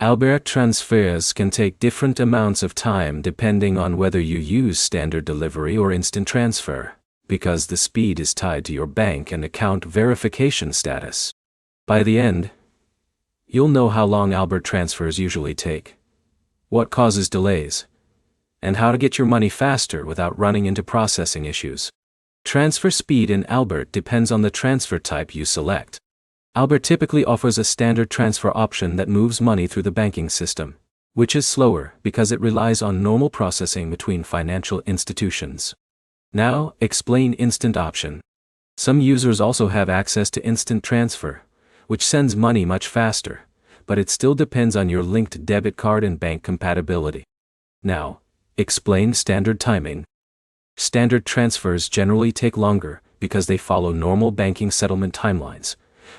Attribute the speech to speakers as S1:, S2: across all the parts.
S1: Albert transfers can take different amounts of time depending on whether you use standard delivery or instant transfer, because the speed is tied to your bank and account verification status. By the end, you'll know how long Albert transfers usually take, what causes delays, and how to get your money faster without running into processing issues. Transfer speed in Albert depends on the transfer type you select. Albert typically offers a standard transfer option that moves money through the banking system, which is slower because it relies on normal processing between financial institutions. Now, explain instant option. Some users also have access to instant transfer, which sends money much faster, but it still depends on your linked debit card and bank compatibility. Now, explain standard timing. Standard transfers generally take longer because they follow normal banking settlement timelines,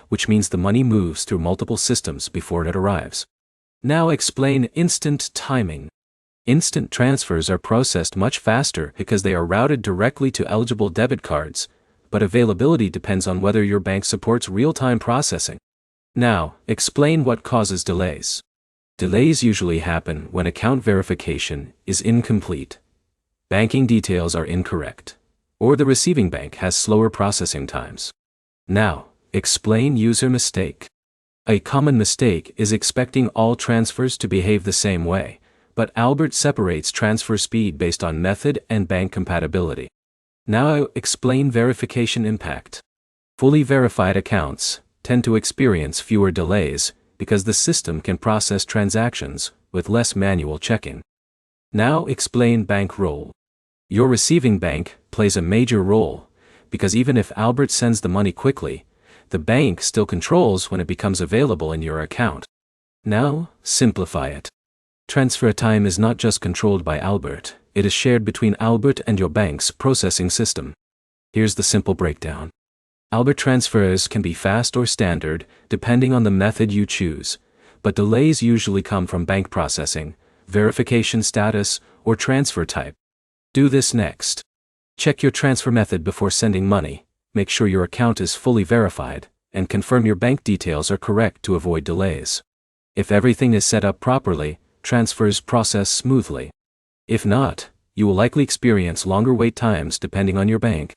S1: which means the money moves through multiple systems before it arrives. Now explain instant timing. Instant transfers are processed much faster because they are routed directly to eligible debit cards, but availability depends on whether your bank supports real-time processing. Now, explain what causes delays. Delays usually happen when account verification is incomplete, banking details are incorrect, or the receiving bank has slower processing times. Now, explain user mistake. A common mistake is expecting all transfers to behave the same way, but Albert separates transfer speed based on method and bank compatibility. Now explain verification impact. Fully verified accounts tend to experience fewer delays because the system can process transactions with less manual checking. Now explain bank role. Your receiving bank plays a major role because even if Albert sends the money quickly, the bank still controls when it becomes available in your account. Now, simplify it. Transfer time is not just controlled by Albert, it is shared between Albert and your bank's processing system. Here's the simple breakdown. Albert transfers can be fast or standard, depending on the method you choose, but delays usually come from bank processing, verification status, or transfer type. Do this next. Check your transfer method before sending money. Make sure your account is fully verified, and confirm your bank details are correct to avoid delays. If everything is set up properly, transfers process smoothly. If not, you will likely experience longer wait times depending on your bank.